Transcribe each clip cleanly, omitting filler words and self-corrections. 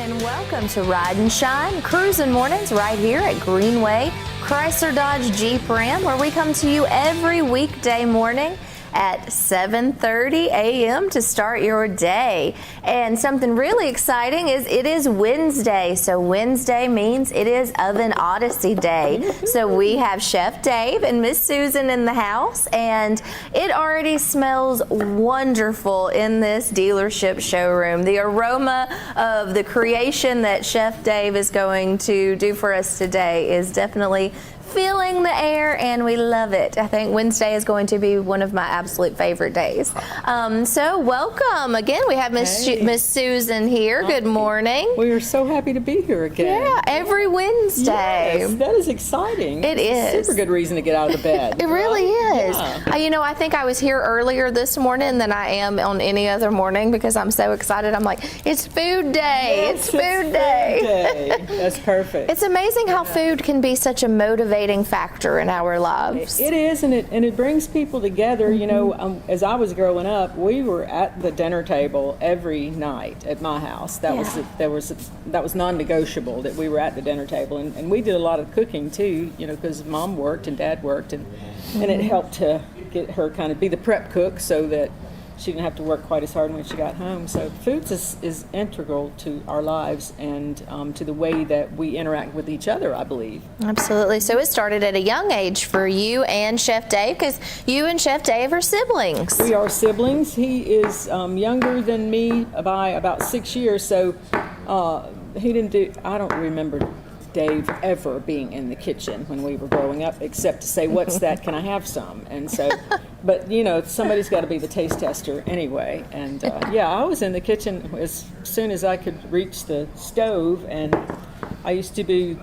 and welcome to Ride and Shine Cruising Mornings right here at Greenway Chrysler Dodge Jeep Ram, where we come to you every weekday morning at 7:30 a.m. to start your day. And something really exciting is it is Wednesday. So Wednesday means it is Oven Odyssey Day. So we have Chef Dave and Miss Susan in the house, and it already smells wonderful in this dealership showroom. The aroma of the creation that Chef Dave is going to do for us today is definitely filling the air, and we love it. I think Wednesday is going to be one of my absolute favorite days. So welcome again. We have Miss Susan here. Good morning. We are so happy to be here again. Yeah, every Wednesday. Yes, that is exciting. It is. A super good reason to get out of the bed. It really is. Yeah. You know, I think I was here earlier this morning than I am on any other morning because I'm so excited. I'm like, it's food day. Yes, it's food day. Food day. That's perfect. It's amazing how food can be such a motivating factor in our lives. It is, and it brings people together. You know, as I was growing up, we were at the dinner table every night at my house. That was non-negotiable that we were at the dinner table, and we did a lot of cooking too. You know, because Mom worked and Dad worked, and it helped to get her kind of be the prep cook so that she didn't have to work quite as hard when she got home. So food is integral to our lives and to the way that we interact with each other, I believe. Absolutely. So it started at a young age for you and Chef Dave, because you and Chef Dave are siblings. We are siblings. He is younger than me by about 6 years, so I don't remember Dave ever being in the kitchen when we were growing up, except to say, "What's that? Can I have some?" And so, but you know, somebody's got to be the taste tester anyway. And I was in the kitchen as soon as I could reach the stove, and I used to be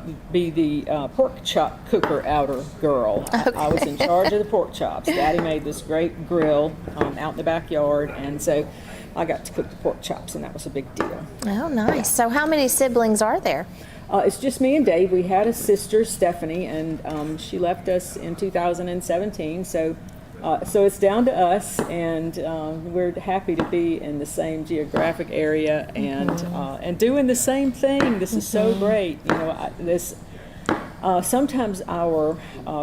the pork chop cooker outer girl. Okay. I was in charge of the pork chops. Daddy made this great grill out in the backyard, and so I got to cook the pork chops, and that was a big deal. Oh, nice. So how many siblings are there? It's just me and Dave. We had a sister, Stephanie, and she left us in 2017. So it's down to us, and we're happy to be in the same geographic area and doing the same thing. This is so great. You know, sometimes our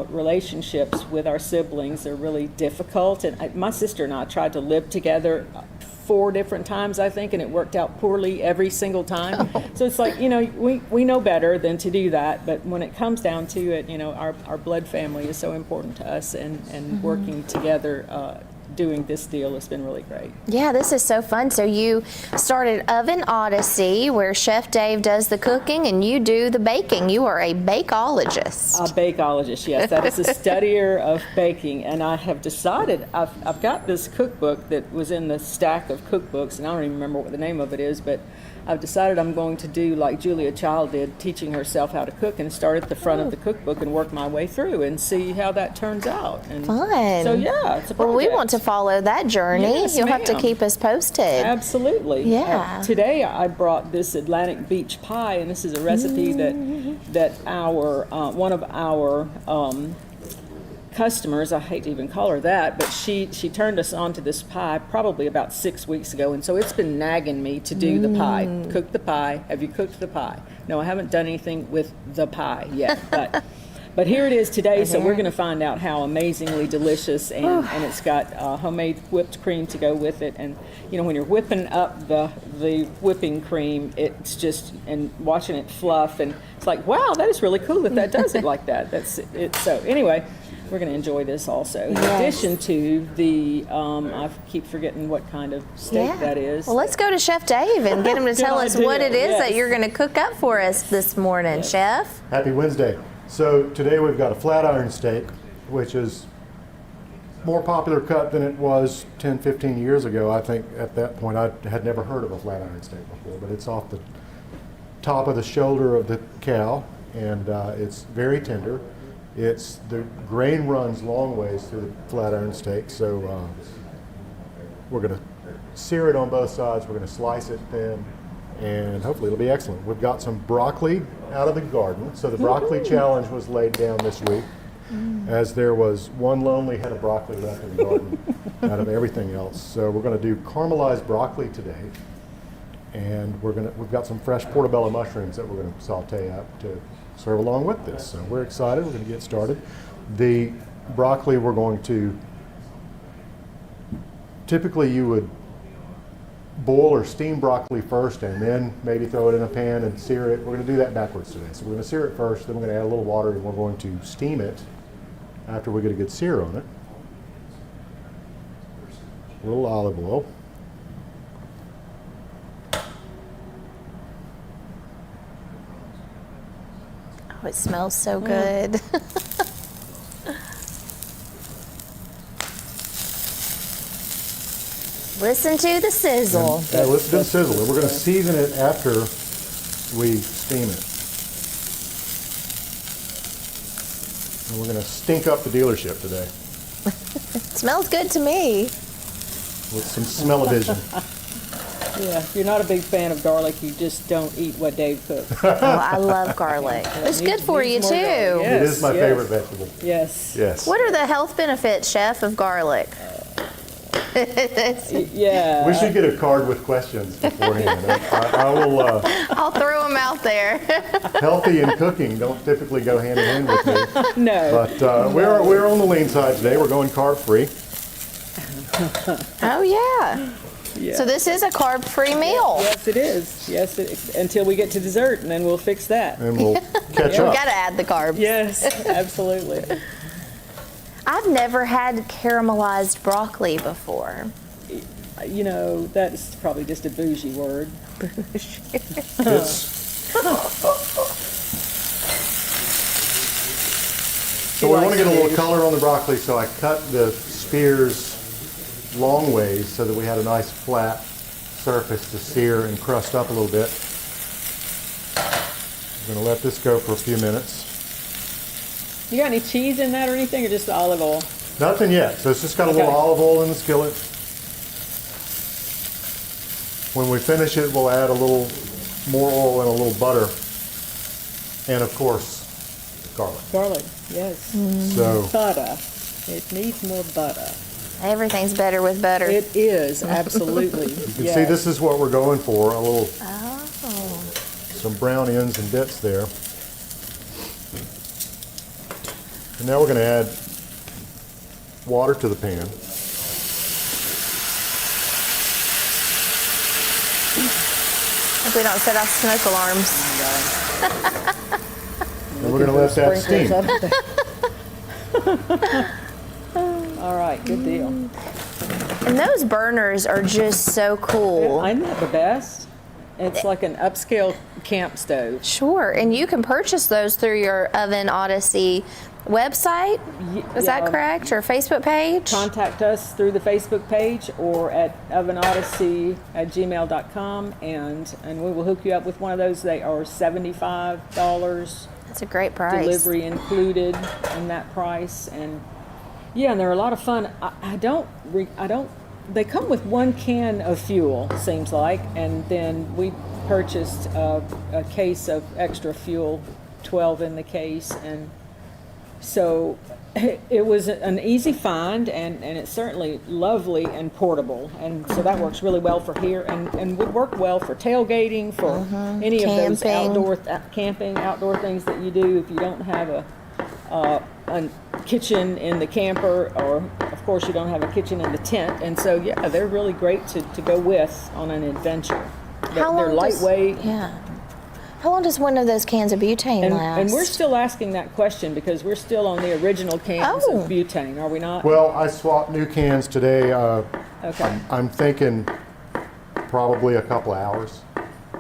relationships with our siblings are really difficult, and my sister and I tried to live together 4 different times, I think, and it worked out poorly every single time. So it's like, you know, we know better than to do that, but when it comes down to it, you know, our blood family is so important to us, and working together doing this deal has been really great. Yeah, this is so fun. So you started Oven Odyssey, where Chef Dave does the cooking and you do the baking. You are a bakeologist. A bakeologist, yes. That is a studier of baking. And I have decided, I've got this cookbook that was in the stack of cookbooks, and I don't even remember what the name of it is, but I've decided I'm going to do like Julia Child did, teaching herself how to cook, and start at the front of the cookbook and work my way through and see how that turns out. And fun. So yeah, it's a project. Well, we want to follow that journey. Yes, You'll have to ma'am. keep us posted. Absolutely. Yeah. Today I brought this Atlantic Beach pie, and this is a recipe that our one of our customers, I hate to even call her that, but she turned us on to this pie probably about 6 weeks ago, and so it's been nagging me to do the pie. Cook the pie. Have you cooked the pie? No, I haven't done anything with the pie yet, but here it is today, so we're going to find out how amazingly delicious, and it's got homemade whipped cream to go with it. And you know, when you're whipping up the whipping cream, it's just, and watching it fluff, and it's like, wow, that is really cool that does it like that. That's it. So anyway, we're going to enjoy this also. In addition to the, I keep forgetting what kind of steak that is. Well, let's go to Chef Dave and get him to tell us what it is that you're going to cook up for us this morning, Chef. Happy Wednesday. So today we've got a flat iron steak, which is more popular cut than it was 10, 15 years ago. I think at that point I had never heard of a flat iron steak before, but it's off the top of the shoulder of the cow, and it's very tender. The grain runs long ways through the flat iron steak, so we're going to sear it on both sides. We're going to slice it thin, and hopefully it'll be excellent. We've got some broccoli out of the garden. So the broccoli challenge was laid down this week, as there was one lonely head of broccoli left in the garden out of everything else. So we're going to do caramelized broccoli today. And we've got some fresh portobello mushrooms that we're gonna saute up to serve along with this. So we're excited, we're gonna get started. The broccoli we're going to, typically you would boil or steam broccoli first and then maybe throw it in a pan and sear it. We're gonna do that backwards today. So we're gonna sear it first, then we're gonna add a little water and we're going to steam it after we get a good sear on it. A little olive oil. Oh, it smells so good. Listen to the sizzle. Yeah, listen to the sizzle. We're going to season it after we steam it. And we're going to stink up the dealership today It smells good to me. with some smell-o-vision. Yeah, if you're not a big fan of garlic, you just don't eat what Dave cooks. Oh, I love garlic. It's good for you needs too. more garlic. It is my Yes, favorite yes. vegetable. Yes. Yes. What are the health benefits, Chef, of garlic? Yeah. We should get a card with questions beforehand. I will. I'll throw them out there. Healthy and cooking don't typically go hand in hand with me, No. but we're on the lean side today. We're going carb-free. Oh yeah. Yeah. So this is a carb-free meal. Yes, it is. Yes, until we get to dessert, and then we'll fix that. And we'll catch We up. gotta add the carbs. Yes, absolutely. I've never had caramelized broccoli before. You know, that's probably just a bougie word. It's, so we want to get a little color on the broccoli, so I cut the spears long ways so that we had a nice flat surface to sear and crust up a little bit. I'm going to let this go for a few minutes. You got any cheese in that or anything, or just olive oil? Nothing yet, so it's just got a little Okay. olive oil in the skillet. When we finish it, we'll add a little more oil and a little butter, and of course, garlic. Garlic, yes. So Butter. It needs more butter. Everything's better with butter. It is, absolutely. you can see this is what we're going for, a little, Oh. some brown ends and bits there. And now we're going to add water to the pan. Hope we don't set off smoke alarms. And we're going to let that steam. All right, good deal. And those burners are just so cool. Isn't that the best? It's like an upscale camp stove. Sure, and you can purchase those through your Oven Odyssey website. Is that Yeah. correct? Or Facebook page? Contact us through the Facebook page or at ovenodyssey@gmail.com, and we will hook you up with one of those. They are $75. That's a great price. Delivery included in that price, and yeah, and they're a lot of fun. I don't. They come with one can of fuel, seems like, and then we purchased a case of extra fuel, 12 in the case, and so it was an easy find, and it's certainly lovely and portable, and so that works really well for here, and would work well for tailgating, for any of those Camping. outdoor camping, outdoor things that you do if you don't have a kitchen in the camper, or of course you don't have a kitchen in the tent, and so yeah, they're really great to go with on an adventure. They're does- lightweight. Yeah. How long does one of those cans of butane last? And we're still asking that question because we're still on the original cans Oh. of butane, are we not? Well, I swapped new cans today. Okay. I'm thinking probably a couple of hours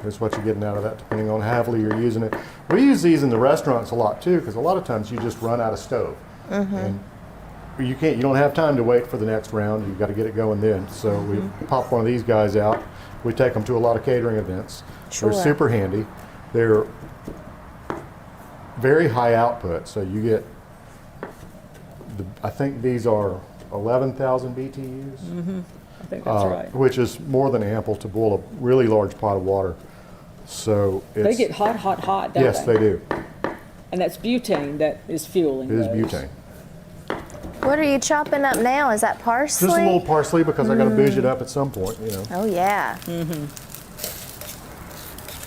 is what you're getting out of that, depending on how heavily you're using it. We use these in the restaurants a lot too, because a lot of times you just run out of stove, and you don't have time to wait for the next round. You've got to get it going then. So we pop one of these guys out. We take them to a lot of catering events. Sure. They're super handy. They're very high output, so you get. I think these are 11,000 BTUs. I think that's right. Which is more than ample to boil a really large pot of water. So it's, They get hot, don't yes, they do. And that's butane that is fueling It is those. butane. What are you chopping up now? Is that parsley? Just a little parsley because I got to bouge it up at some point, Oh yeah.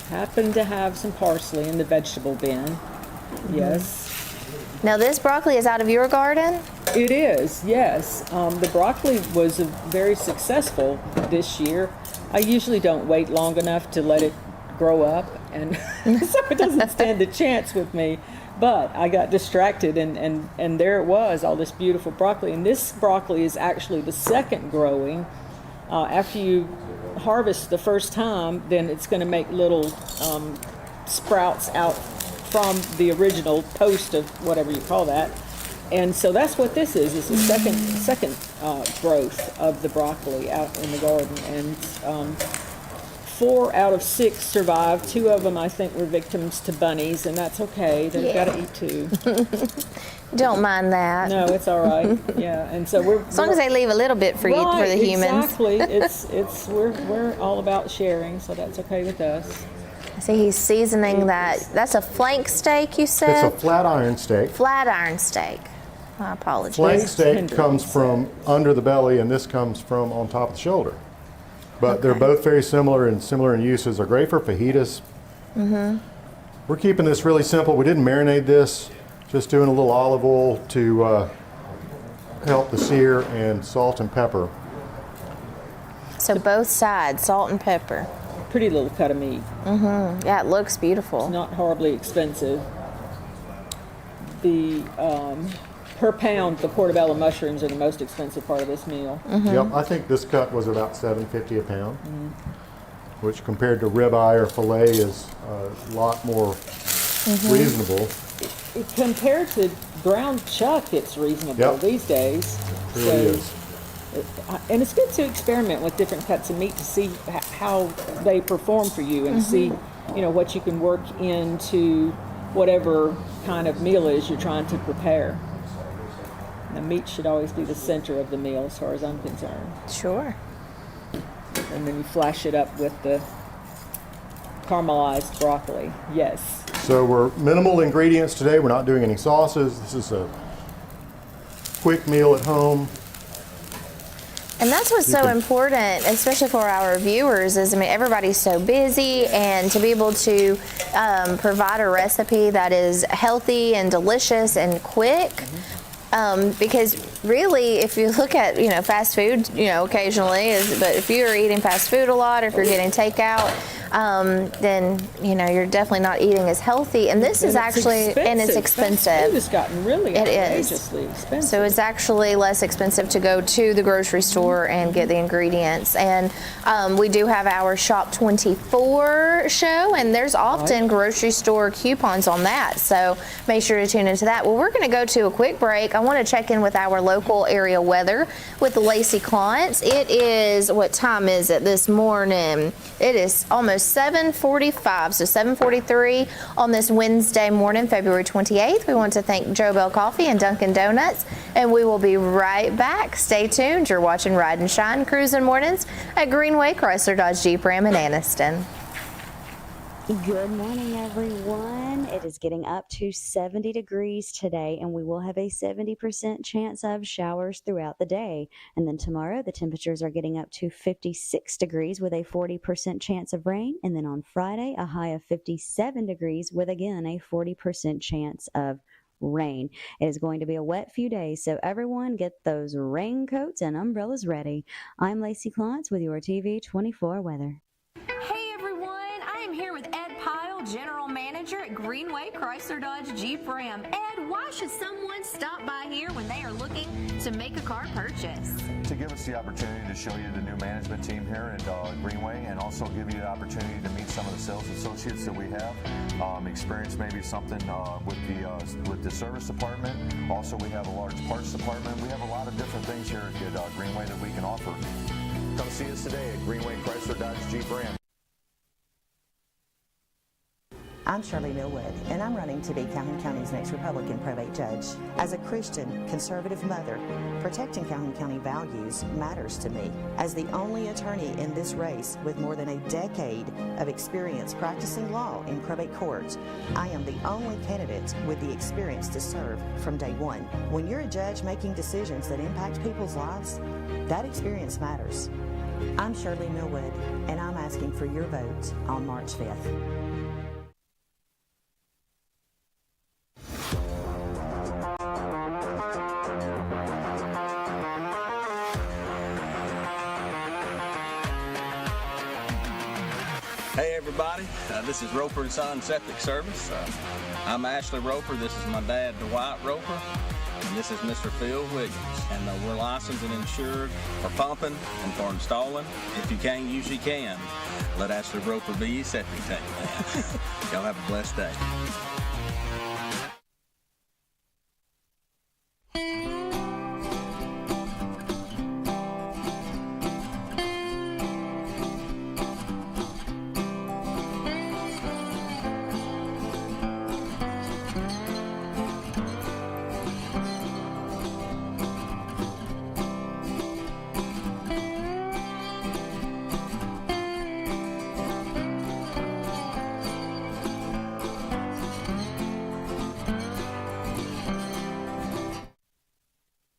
Happen to have some parsley in the vegetable bin. Yes. Now this broccoli is out of your garden? It is, yes. The broccoli was very successful this year. I usually don't wait long enough to let it grow up, and so it doesn't stand a chance with me. But I got distracted, and there it was, all this beautiful broccoli. And this broccoli is actually the second growing. After you harvest the first time, then it's going to make little sprouts out from the original post of whatever you call that. And so that's what this is. It's the second growth of the broccoli out in the garden. And 4 out of 6 survived. 2 of them, I think, were victims to bunnies, and that's okay. They've got to eat too. Don't mind that. No, it's all right. Yeah, and so we're as long as they leave a little bit for you, for the humans. Exactly. It's we're all about sharing, so that's okay with us. I see he's seasoning that. That's a flank steak, you said? It's a flat iron steak. Flat iron steak. My apologies. Flank steak comes from under the belly, and this comes from on top of the shoulder. But they're both very similar in uses. They're great for fajitas. We're keeping this really simple. We didn't marinate this, just doing a little olive oil to help the sear, and salt and pepper. So both sides, salt and pepper. Pretty little cut of meat. Yeah, it looks beautiful. Not horribly expensive. The per pound, the portobello mushrooms are the most expensive part of this meal. Yep, I think this cut was about $7.50 a pound, which compared to ribeye or fillet is a lot more reasonable. Compared to ground chuck, it's reasonable these days. It really is. And it's good to experiment with different cuts of meat to see how they perform for you, and see, what you can work into whatever kind of meal is you're trying to prepare. The meat should always be the center of the meal as far as I'm concerned. Sure. And then you flash it up with the caramelized broccoli. Yes. So we're minimal ingredients today. We're not doing any sauces. This is a quick meal at home. And that's what's so important, especially for our viewers, is, everybody's so busy, and to be able to provide a recipe that is healthy and delicious and quick. Because really, if you look at, fast food, occasionally, but if you're eating fast food a lot, or if you're getting takeout, then, you're definitely not eating as healthy. And this is actually, and it's expensive. Fast food has gotten really outrageously expensive. So it's actually less expensive to go to the grocery store and get the ingredients. And we do have our Shop 24 show, and there's often grocery store coupons on that. So make sure to tune into that. Well, we're going to go to a quick break. I want to check in with our local area weather with Lacey Clontz. It is, what time is it this morning? It is almost 7:45, so 7:43 on this Wednesday morning, February 28th. We want to thank Joe Bell Coffee and Dunkin' Donuts, and we will be right back. Stay tuned. You're watching Ride and Shine Cruising Mornings at Greenway Chrysler Dodge Jeep Ram in Anniston. Good morning, everyone. It is getting up to 70 degrees today, and we will have a 70% chance of showers throughout the day. And then tomorrow, the temperatures are getting up to 56 degrees with a 40% chance of rain. And then on Friday, a high of 57 degrees with, again, a 40% chance of rain. It is going to be a wet few days, so everyone get those raincoats and umbrellas ready. I'm Lacey Clontz with your TV24 weather. Hey everyone, I am here with Ed Pyle, General Manager at Greenway Chrysler Dodge Jeep Ram. Ed, why should someone stop by here when they are looking to make a car purchase? To give us the opportunity to show you the new management team here at Greenway, and also give you the opportunity to meet some of the sales associates that we have. Experience maybe something with the service department. Also, we have a large parts department. We have a lot of different things here at Greenway that we can offer. Come see us today at Greenway Chrysler Dodge Jeep Ram. I'm Shirley Millwood, and I'm running to be Calhoun County's next Republican probate judge. As a Christian, conservative mother, protecting Calhoun County values matters to me. As the only attorney in this race with more than a decade of experience practicing law in probate courts, I am the only candidate with the experience to serve from day one. When you're a judge making decisions that impact people's lives, that experience matters. I'm Shirley Millwood, and I'm asking for your vote on March 5th. Hey everybody, this is Roper & Son Septic Service. I'm Ashley Roper, this is my dad Dwight Roper, and this is Mr. Phil Wiggins. And we're licensed and insured for pumping and for installing. If you can't use, you can. Let Ashley Roper be your septic tank man. Y'all have a blessed day.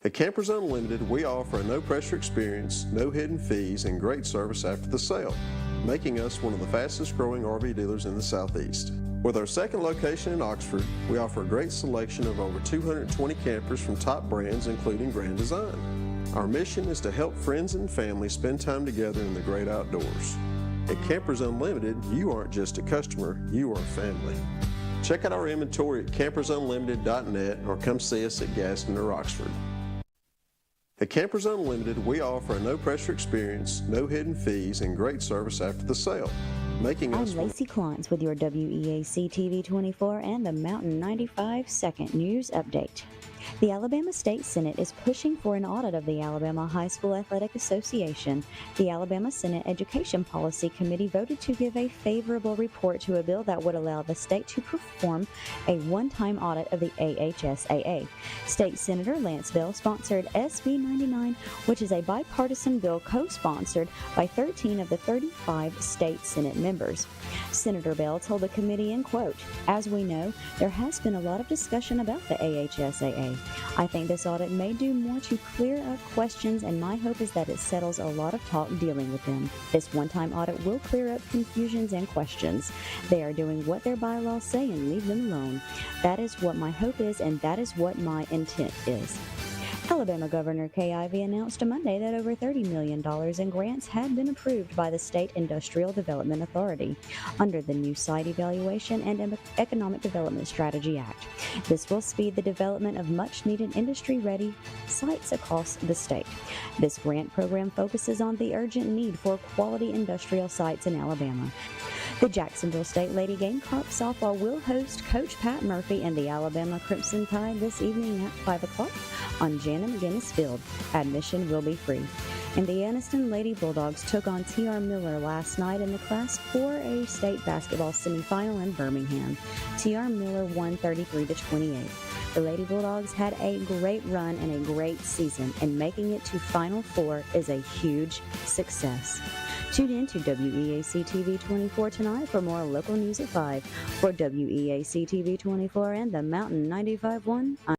At Campers Unlimited, we offer a no-pressure experience, no hidden fees, and great service after the sale, making us one of the fastest-growing RV dealers in the Southeast. With our second location in Oxford, we offer a great selection of over 220 campers from top brands, including Grand Design. Our mission is to help friends and family spend time together in the great outdoors. At Campers Unlimited, you aren't just a customer, you are family. Check out our inventory at campersunlimited.net or come see us at Gaston or Oxford. At Campers Unlimited, we offer a no-pressure experience, no hidden fees, and great service after the sale, making us... I'm Lacey Klontz with your WEAC TV24 and the Mountain 95 Second News Update. The Alabama State Senate is pushing for an audit of the Alabama High School Athletic Association. The Alabama Senate Education Policy Committee voted to give a favorable report to a bill that would allow the state to perform a one-time audit of the AHSAA. State Senator Lance Bell sponsored SB 99, which is a bipartisan bill co-sponsored by 13 of the 35 state Senate members. Senator Bell told the committee, in quote, "As we know, there has been a lot of discussion about the AHSAA. I think this audit may do more to clear up questions, and my hope is that it settles a lot of talk dealing with them. This one-time audit will clear up confusions and questions. They are doing what their bylaws say and leave them alone. That is what my hope is, and that is what my intent is." Alabama Governor Kay Ivey announced on Monday that over $30 million in grants had been approved by the State Industrial Development Authority under the new Site Evaluation and Economic Development Strategy Act. This will speed the development of much-needed industry-ready sites across the state. This grant program focuses on the urgent need for quality industrial sites in Alabama. The Jacksonville State Lady Gamecock softball will host Coach Pat Murphy and the Alabama Crimson Tide this evening at 5 o'clock on Jana McGinnis Field. Admission will be free. And the Anniston Lady Bulldogs took on T.R. Miller last night in the Class 4A state basketball semifinal in Birmingham. T.R. Miller won 33-28. The Lady Bulldogs had a great run and a great season, and making it to Final Four is a huge success. Tune in to WEAC TV 24 tonight for more local news at 5. For WEAC TV 24 and the Mountain 95.1, I'm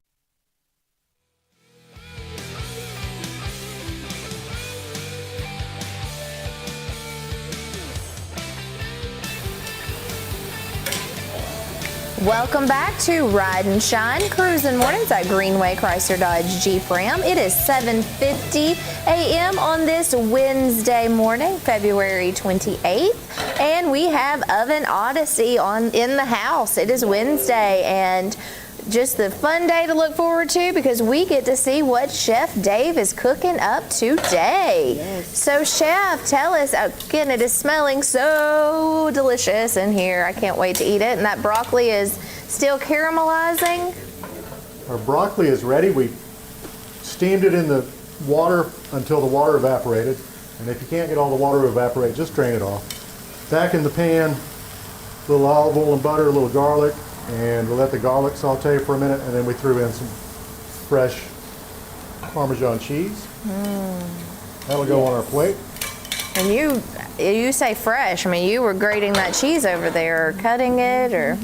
Welcome back to Ride and Shine Cruising Mornings at Greenway Chrysler Dodge Jeep Ram. It is 7:50 a.m. on this Wednesday morning, February 28th, and we have Oven Odyssey in the house. It is Wednesday, and just the fun day to look forward to because we get to see what Chef Dave is cooking up today. Yes. So Chef, tell us, again, it is smelling so delicious in here. I can't wait to eat it. And that broccoli is still caramelizing. Our broccoli is ready. We steamed it in the water until the water evaporated. And if you can't get all the water to evaporate, just drain it off. Back in the pan, a little olive oil and butter, a little garlic, and we'll let the garlic saute for a minute, and then we threw in some fresh Parmesan cheese. That'll go on our plate. And you say fresh. I mean, you were grating that cheese over there, or cutting it, or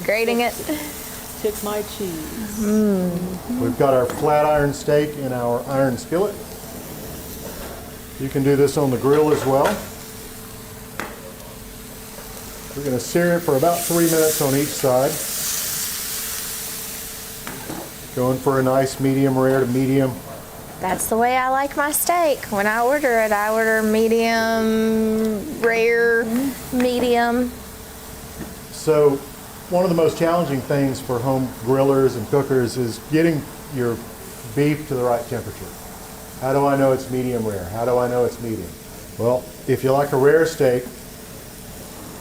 grating it. Took my cheese. We've got our flat iron steak in our iron skillet. You can do this on the grill as well. We're going to sear it for about 3 minutes on each side. Going for a nice medium rare to medium. That's the way I like my steak. When I order medium, rare, medium. So one of the most challenging things for home grillers and cookers is getting your beef to the right temperature. How do I know it's medium rare? How do I know it's medium? Well, if you like a rare steak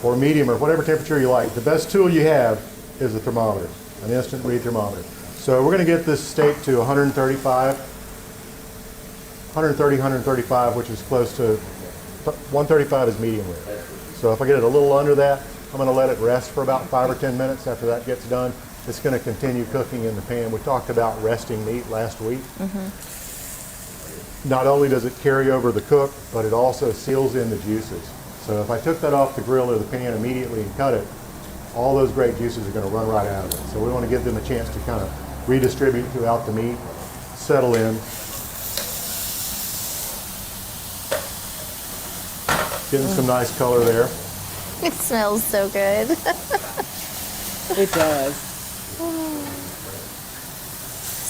or medium or whatever temperature you like, the best tool you have is a thermometer, an instant read thermometer. So we're going to get this steak to 130, 135, which is close to 135 is medium rare. So if I get it a little under that, I'm going to let it rest for about 5 or 10 minutes. After that gets done, it's going to continue cooking in the pan. We talked about resting meat last week. Not only does it carry over the cook, but it also seals in the juices. So if I took that off the grill or the pan immediately and cut it, all those great juices are going to run right out of it. So we want to give them a chance to kind of redistribute throughout the meat, settle in. Getting some nice color there. It smells so good. It does.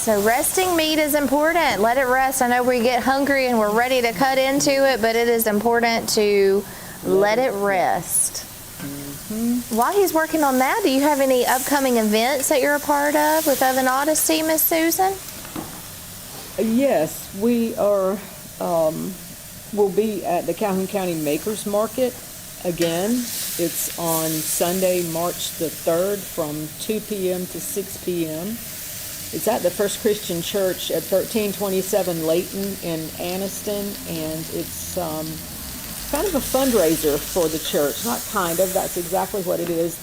So resting meat is important. Let it rest. I know we get hungry and we're ready to cut into it, but it is important to let it rest. While he's working on that, do you have any upcoming events that you're a part of with Oven Odyssey, Miss Susan? Yes, we are. We'll be at the Calhoun County Makers Market again. It's on Sunday, March the 3rd from 2 p.m. to 6 p.m. It's at the First Christian Church at 1327 Layton in Anniston, and it's kind of a fundraiser for the church. Not kind of, that's exactly what it is.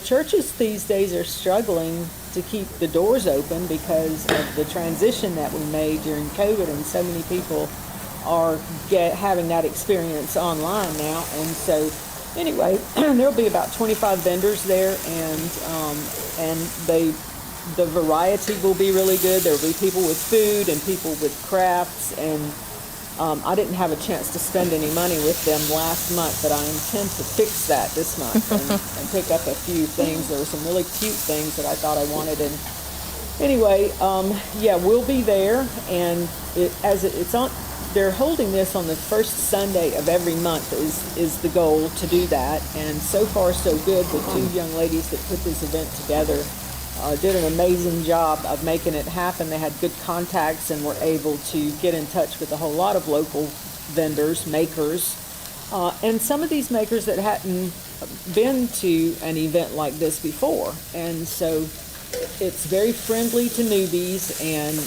Churches these days are struggling to keep the doors open because of the transition that we made during COVID, and so many people are having that experience online now. And so anyway, there'll be about 25 vendors there, and the variety will be really good. There will be people with food and people with crafts, and I didn't have a chance to spend any money with them last month, but I intend to fix that this month and pick up a few things. There were some really cute things that I thought I wanted, and anyway, we'll be there, and they're holding this on the first Sunday of every month is the goal to do that, and so far so good. The two young ladies that put this event together did an amazing job of making it happen. They had good contacts and were able to get in touch with a whole lot of local vendors, makers, and some of these makers that hadn't been to an event like this before. And so it's very friendly to newbies, and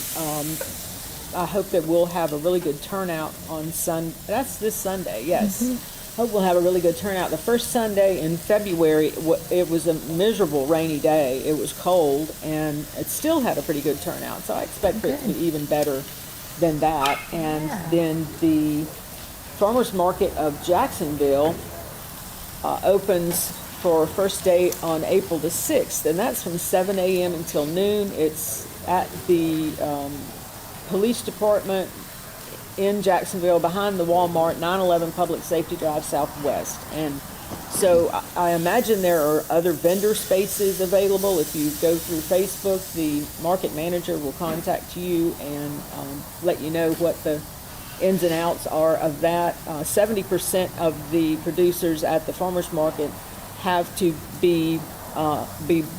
I hope that we'll have a really good turnout on Sunday. That's this Sunday, yes. Hope we'll have a really good turnout. The first Sunday in February, it was a miserable rainy day. It was cold, and it still had a pretty good turnout. So I expect for it to be even better than that. And then the Farmers Market of Jacksonville opens for first day on April the 6th, and that's from 7 a.m. until noon. It's at the police department in Jacksonville, behind the Walmart, 911 Public Safety Drive Southwest. And so I imagine there are other vendor spaces available. If you go through Facebook, the market manager will contact you and let you know what the ins and outs are of that. 70% of the producers at the farmers market have to be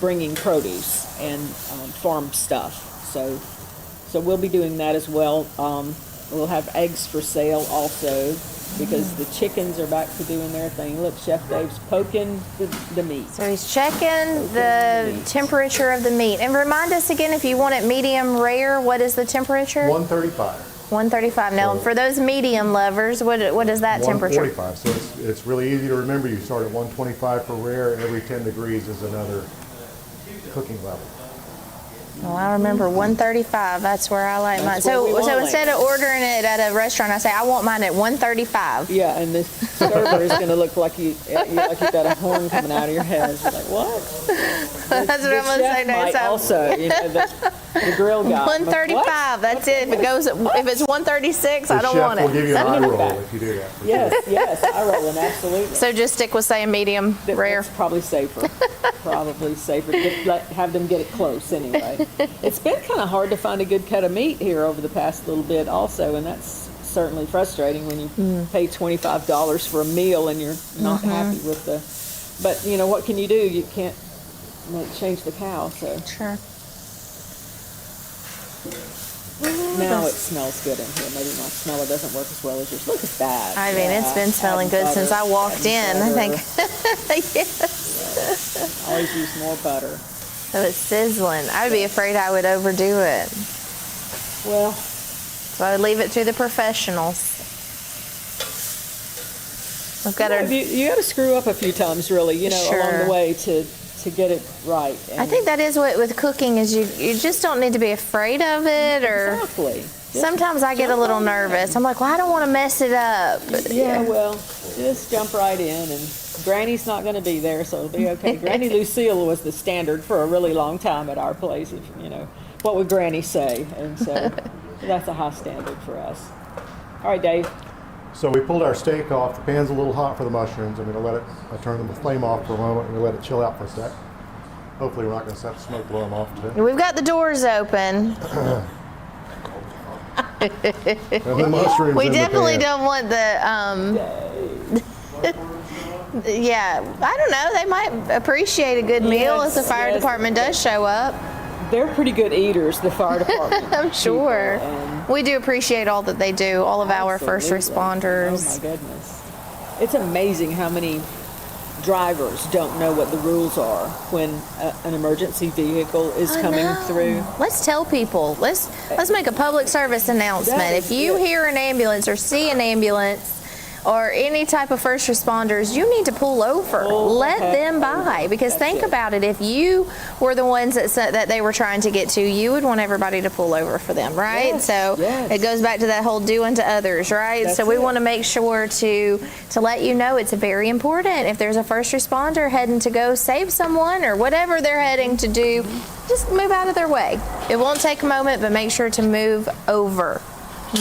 bringing produce and farm stuff. So we'll be doing that as well. We'll have eggs for sale also, because the chickens are back to doing their thing. Look, Chef Dave's poking the meat. So he's checking the temperature of the meat. And remind us again, if you want it medium rare, what is the temperature? 135. 135. Now, for those medium lovers, what is that temperature? 145. So it's really easy to remember. You start at 125 for rare. Every 10 degrees is another cooking level. Well, I remember 135. That's where I like mine. So instead of ordering it at a restaurant, I say I want mine at 135. Yeah, and the server is going to look like you got a horn coming out of your head. It's like, what? That's what I'm going to say next time. Also, the grill guy. 135. That's it. If it's 136, I don't want The chef will it. give you an eye roll if you do that. Yes, I rolling, absolutely. So just stick with saying medium rare. That's probably safer. Have them get it close anyway. It's been kind of hard to find a good cut of meat here over the past little bit also, and that's certainly frustrating when you pay $25 for a meal and you're not happy with the. But you know, what can you do? You can't change the cow, so. Sure. Now it smells good in here. Maybe my smeller doesn't work as well as yours. Look at that. I mean, it's been smelling good since I walked in. I think. Yes. Always use more butter. So it's sizzling. I would be afraid I would overdo it. Well, so I would leave it to the professionals. We've got you got to screw up a few times, really, along the way to get it right. And I think that is what with cooking is you just don't need to be afraid of it, or exactly. Sometimes I get a little nervous. I'm like, well, I don't want to mess it up. Yeah, well, just jump right in, and Granny's not going to be there, so it'll be okay. Granny Lucille was the standard for a really long time at our place. What would Granny say? And so that's a high standard for us. All right, Dave. So we pulled our steak off. The pan's a little hot for the mushrooms. I'm going to I turn the flame off for a moment and we let it chill out for a sec. Hopefully we're not going to have smoke blow them off today. We've got the doors open. And the mushrooms We in definitely the pan. don't want the, yeah, I don't know. They might appreciate a good meal if the fire department does show up. They're pretty good eaters, the fire department. I'm sure. We do appreciate all that they do, all of our first responders. Oh my goodness. It's amazing how many drivers don't know what the rules are when an emergency vehicle is coming through. Let's tell people. Let's make a public service announcement. If you hear an ambulance or see an ambulance or any type of first responders, you need to pull over. Let them by. Because think about it. If you were the ones that they were trying to get to, you would want everybody to pull over for them, right? So it goes back to that whole do unto others, right? So we want to make sure to let you know it's very important. If there's a first responder heading to go save someone or whatever they're heading to do, just move out of their way. It won't take a moment, but make sure to move over.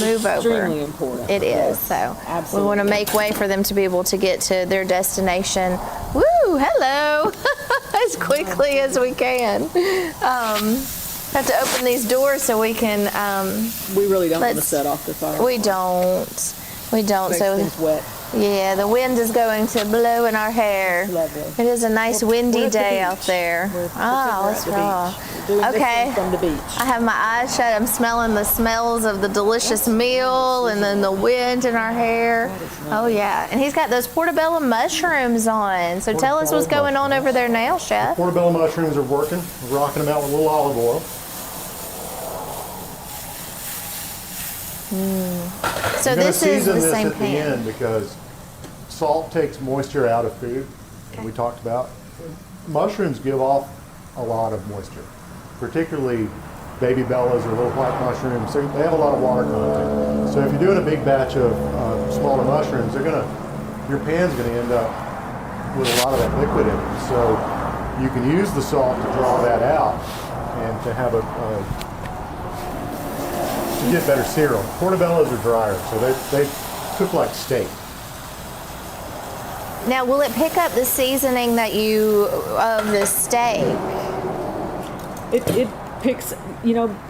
Move over. Extremely important. It is. So absolutely. We want to make way for them to be able to get to their destination. Woo! Hello! As quickly as we can. Have to open these doors so we can. We really don't want to set off the fire. We don't. Makes so things wet. Yeah, the wind is going to blow in our hair. Lovely. It is a nice windy day out there. Let's go. Okay. From the beach. I have my eyes shut. I'm smelling the smells of the delicious meal and then the wind in our hair. Oh, yeah. And he's got those portobello mushrooms on. So tell us what's going on over there now, Chef. The portobello mushrooms are working. We're rocking them out with a little olive oil. So this is the same at the pan. end because salt takes moisture out of food, we talked about. Mushrooms give off a lot of moisture, particularly baby bellas or little white mushrooms. They have a lot of water content. So if you're doing a big batch of smaller mushrooms, your pan's going to end up with a lot of that liquid in it. So you can use the salt to draw that out and to have to get better serum. Portobellos are drier, so they cook like steak. Now, will it pick up the seasoning that of the steak? It picks,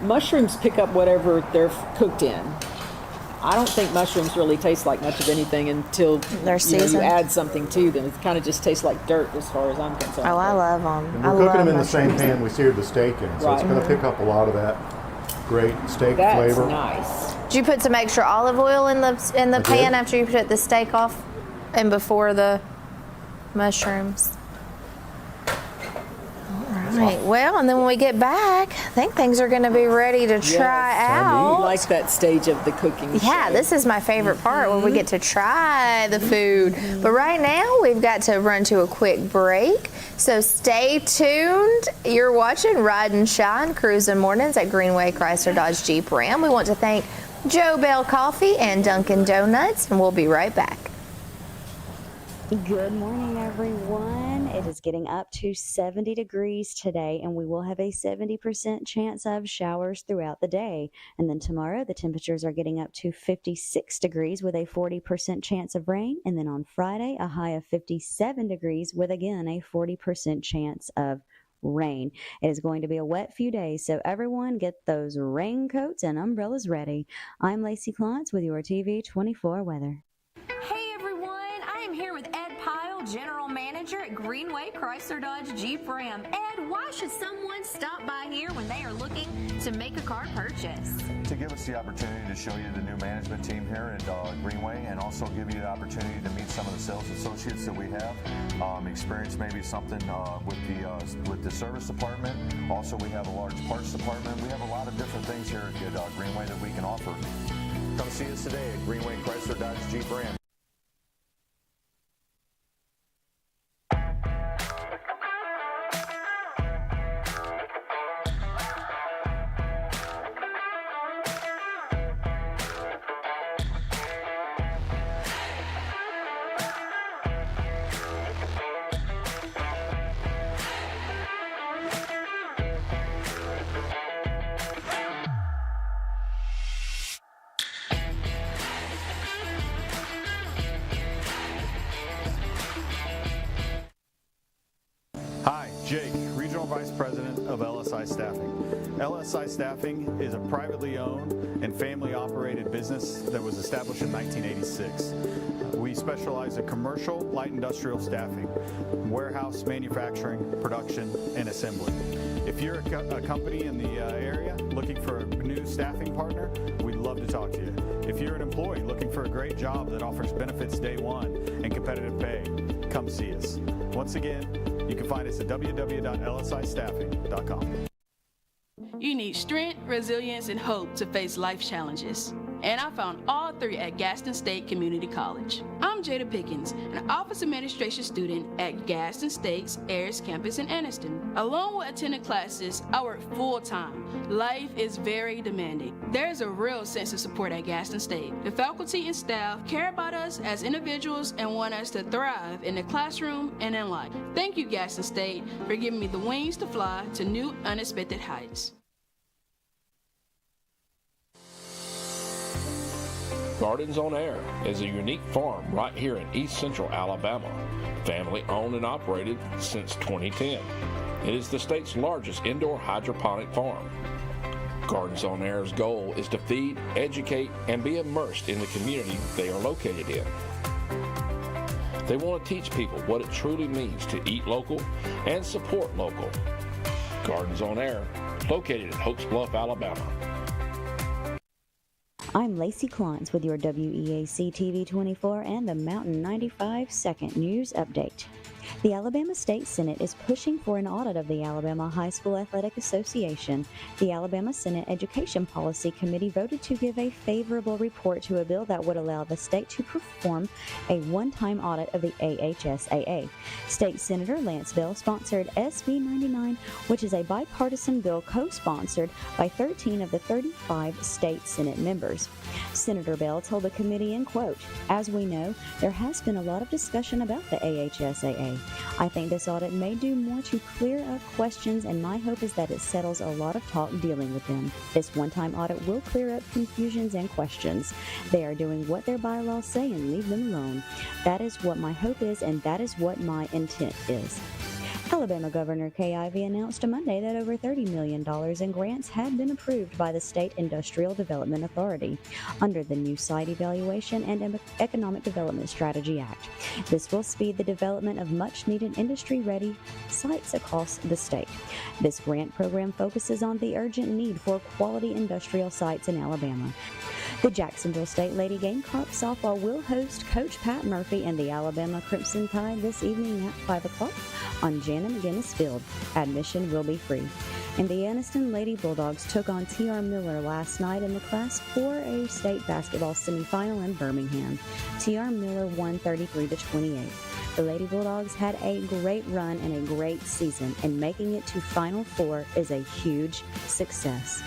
mushrooms pick up whatever they're cooked in. I don't think mushrooms really taste like much of anything until they're seasoned. You add something to them. It kind of just tastes like dirt as far as I'm concerned. Oh, I love them. And we're cooking them in the same pan we seared the steak in, so it's going to pick up a lot of that great steak flavor. That's nice. Did you put some extra olive oil in the pan after you put the steak off and before the mushrooms? All right. Well, and then when we get back, I think things are going to be ready to try out. You like that stage of the cooking Yeah, show. this is my favorite part when we get to try the food. But right now, we've got to run to a quick break. So stay tuned. You're watching Ride and Shine Cruising Mornings at Greenway Chrysler Dodge Jeep Ram. We want to thank Joe Bell Coffee and Dunkin' Donuts, and we'll be right back. Good morning, everyone. It It is getting up to 70 degrees today, and we will have a 70% chance of showers throughout the day. And then tomorrow, the temperatures are getting up to 56 degrees with a 40% chance of rain. And then on Friday, a high of 57 degrees with, again, a 40% chance of rain. It is going to be a wet few days, so everyone get those raincoats and umbrellas ready. I'm Lacey Klontz with your TV24 weather. Hey everyone, I am here with Ed Pyle, General Manager at Greenway Chrysler Dodge Jeep Ram. Ed, why should someone stop by here when they are looking to make a car purchase? To give us the opportunity to show you the new management team here at Greenway, and also give you the opportunity to meet some of the sales associates that we have, experience maybe something with the service department. Also, we have a large parts department. We have a lot of different things here at Greenway that we can offer. Come see us today at Greenway Chrysler Dodge Jeep Ram. Hi, Jake, Regional Vice President of LSI Staffing. LSI Staffing is a privately owned and family-operated business that was established in 1986. We specialize in commercial, light industrial staffing, warehouse, manufacturing, production, and assembly. If you're a company in the area looking for a new staffing partner, we'd love to talk to you. If you're an employee looking for a great job that offers benefits day one and competitive pay, come see us. Once again, you can find us at www.lsistaffing.com. You need strength, resilience, and hope to face life challenges. And I found all three at Gaston State Community College. I'm Jada Pickens, an office administration student at Gaston State's Ayers campus in Anniston. Along with attending classes, I work full-time. Life is very demanding. There's a real sense of support at Gaston State. The faculty and staff care about us as individuals and want us to thrive in the classroom and in life. Thank you, Gaston State, for giving me the wings to fly to new, unexpected heights. Gardens on Air is a unique farm right here in East Central Alabama, family owned and operated since 2010. It is the state's largest indoor hydroponic farm. Gardens on Air's goal is to feed, educate, and be immersed in the community they are located in. They want to teach people what it truly means to eat local and support local. Gardens on Air, located in Hopes Bluff, Alabama. I'm Lacey Klontz with your WEAC TV24 and the Mountain 95 Second News Update. The Alabama State Senate is pushing for an audit of the Alabama High School Athletic Association. The Alabama Senate Education Policy Committee voted to give a favorable report to a bill that would allow the state to perform a one-time audit of the AHSAA. State Senator Lance Bell sponsored SB 99, which is a bipartisan bill co-sponsored by 13 of the 35 state Senate members. Senator Bell told the committee in quote, "As we know, there has been a lot of discussion about the AHSAA. I think this audit may do more to clear up questions, and my hope is that it settles a lot of talk dealing with them. This one-time audit will clear up confusions and questions. They are doing what their bylaws say and leave them alone. That is what my hope is, and that is what my intent is." Alabama Governor Kay Ivey announced on Monday that over $30 million in grants had been approved by the State Industrial Development Authority under the new Site Evaluation and Economic Development Strategy Act. This will speed the development of much-needed industry-ready sites across the state. This grant program focuses on the urgent need for quality industrial sites in Alabama. The Jacksonville State Lady Gamecocks softball will host Coach Pat Murphy and the Alabama Crimson Tide this evening at 5 o'clock on Jana McGinnis Field. Admission will be free. And the Anniston Lady Bulldogs took on T.R. Miller last night in the Class 4A state basketball semifinal in Birmingham. T.R. Miller won 33-28. The Lady Bulldogs had a great run and a great season, and making it to Final Four is a huge success.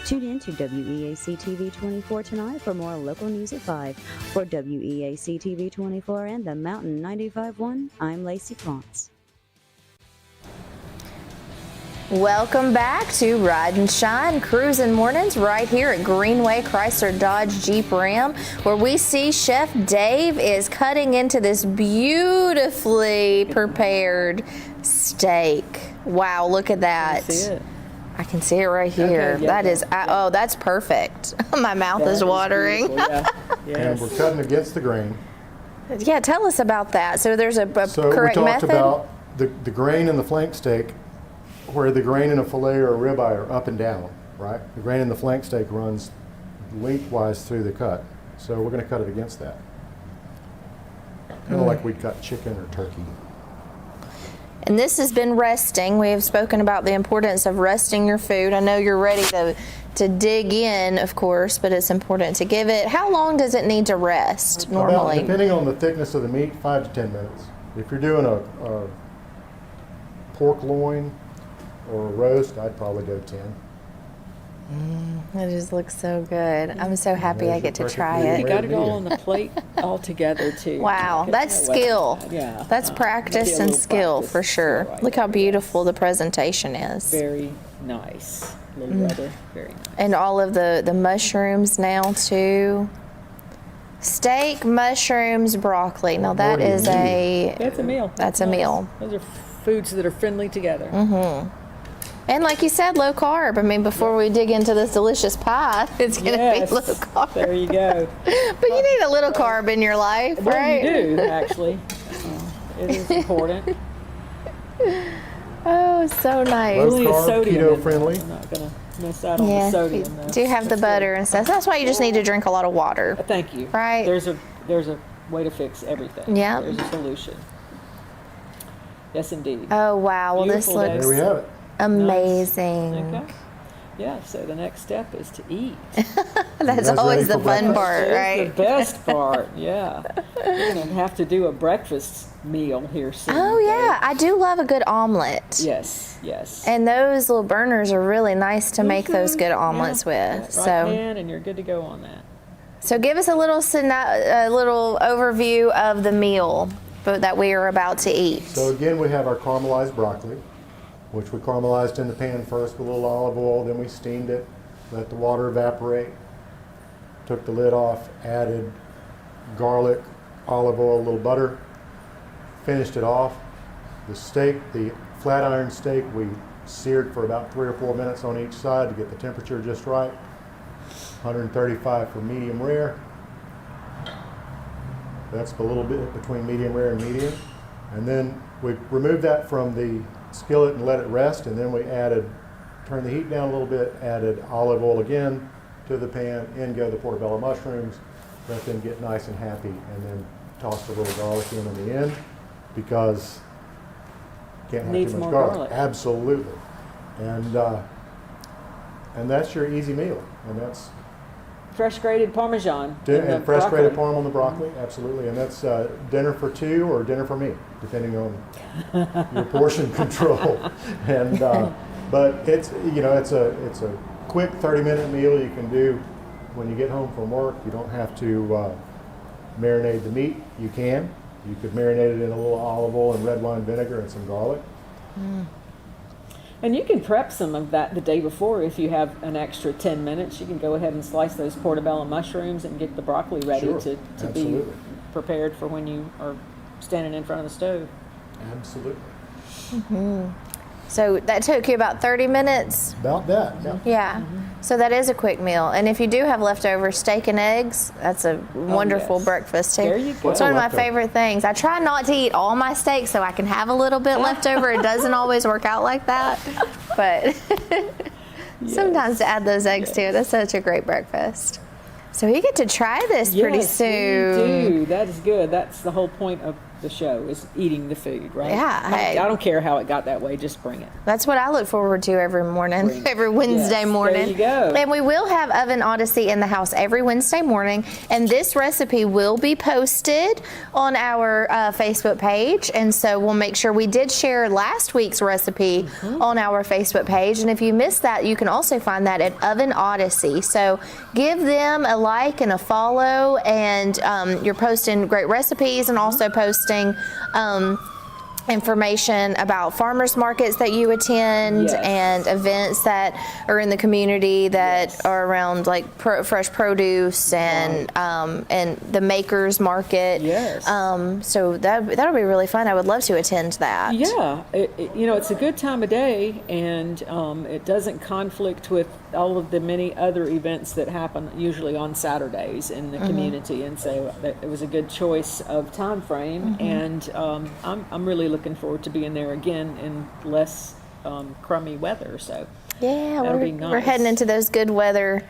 Tune in to WEAC TV 24 tonight for more local news at 5. For WEAC TV 24 and the Mountain 95.1, I'm Lacey Klontz. Welcome back to Ride and Shine Cruising Mornings right here at Greenway Chrysler Dodge Jeep Ram, where we see Chef Dave is cutting into this beautifully prepared steak. Wow, look at that. Can you see it? I can see it right here. Okay, yeah, that is, oh, that's perfect. My mouth is watering. Yeah. Yes. And we're cutting against the grain. Yeah, tell us about that. So there's a So correct we talked method? about the grain in the flank steak, where the grain in a fillet or a ribeye are up and down, right? The grain in the flank steak runs lengthwise through the cut. So we're going to cut it against that. Kind of like we'd cut chicken or turkey. And this has been resting. We have spoken about the importance of resting your food. I know you're ready to dig in, of course, but it's important to give it. How long does it need to rest normally? Depending on the thickness of the meat, 5 to 10 minutes. If you're doing a pork loin or a roast, I'd probably go 10. It just looks so good. I'm so happy I get to try perfect it. You got it all on the plate all together too. Wow, Look at that's that. skill. Yeah. That's Maybe practice a and little skill practice for sure. right Look how there, beautiful the presentation is. Very nice. Little brother, very nice. And all of the mushrooms now too. Steak, mushrooms, broccoli. Now that More do you is need? That's a meal. That's a Nice. meal. Those are foods that are friendly together. And like you said, low carb. I mean, before we dig into this delicious pie, it's going to Yes. be low carb. There you go. But you need a little carb in your life, Well, right? you do, actually. It is important. Oh, so nice. Low Only carb, sodium keto in friendly. there. I'm not going to miss out on Yeah, the sodium. you though. do have the That's butter good. and stuff. That's why you just need to drink a lot of water. Thank you. Right. There's a way to fix everything. Yep. There's a solution. Yes, indeed. Oh, wow. Well, this Beautiful day. looks There we have it. amazing. Okay. Yeah, so the next step is to eat. That's guys always ready the for fun breakfast? part, It's right? the best part, yeah. We're going to have to do a breakfast meal here soon. Oh, yeah. I do love a good omelet. Yes, yes. And those little burners are really nice to make those good omelets with. Right So, hand, and you're good to go on that. so give us a little overview of the meal that we are about to eat. So again, we have our caramelized broccoli, which we caramelized in the pan first with a little olive oil, then we steamed it, let the water evaporate, took the lid off, added garlic, olive oil, a little butter, finished it off. The steak, the flat iron steak, we seared for about 3 or 4 minutes on each side to get the temperature just right. 135 for medium rare. That's a little bit between medium rare and medium. And then we removed that from the skillet and let it rest, and then we turned the heat down a little bit, added olive oil again to the pan, in go the portobello mushrooms, let them get nice and happy, and then tossed a little garlic in the end, because can't have Needs too much more garlic. garlic. Absolutely. And that's your easy meal, and that's Fresh grated Parmesan. in the and fresh grated broccoli. parm on the broccoli, absolutely, and that's dinner for 2 or dinner for me, depending on your portion control. And but it's it's a quick 30-minute meal you can do when you get home from work. You don't have to marinate the meat. You can. You could marinate it in a little olive oil and red wine vinegar and some garlic. And you can prep some of that the day before if you have an extra 10 minutes. You can go ahead and slice those portobello mushrooms and get the broccoli ready Sure, to be absolutely. prepared for when you are standing in front of the stove. Absolutely. So that took you about 30 minutes? About that. Yeah. Yeah. So that is a quick meal. And if you do have leftover steak and eggs, that's a wonderful yes. breakfast too. There you go. It's one of my Leftover. favorite things. I try not to eat all my steak so I can have a little bit left over. It doesn't always work out like that. But sometimes to add those eggs too. That's such a great breakfast. So we get to try this pretty Yes, soon. we do. That is good. That's the whole point of the show, is eating the food, right? Yeah, I don't care how it got that way, just bring it. That's what I look forward to every morning, Bring it. every Wednesday Yes, morning. there you go. And we will have Oven Odyssey in the house every Wednesday morning. And this recipe will be posted on our Facebook page. And so we'll make sure we did share last week's recipe on our Facebook page. And if you missed that, you can also find that at Oven Odyssey. So give them a like and a follow. And you're posting great recipes and also posting information about farmers markets that you attend Yes. and events that are in the community that are around like fresh produce and the makers market. Yes. So that'll be really fun. I would love to attend that. Yeah, it's a good time of day, and it doesn't conflict with all of the many other events that happen usually on Saturdays in the community, and so it was a good choice of time frame. And I'm really looking forward to being there again in less crummy weather. So Yeah, that'll be nice. we're heading into those good weather.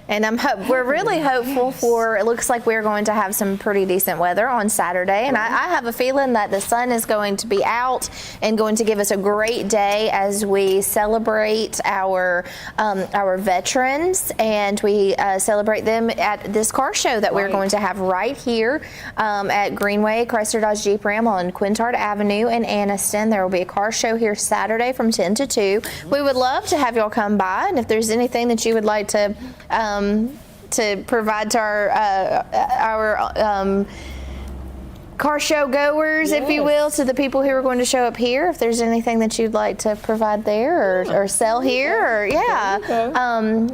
And we're really hopeful for, it looks like we're going to have some pretty decent weather on Saturday. And I have a feeling that the sun is going to be out and going to give us a great day as we celebrate our veterans, and we celebrate them at this car show that we're going to have right here at Greenway Chrysler Dodge Jeep Ram on Quintard Avenue in Anniston. There will be a car show here Saturday from 10 to 2. We would love to have y'all come by, and if there's anything that you would like to provide to our car show goers, if you will, to the people who are going to show up here. If there's anything that you'd like to provide there or sell here,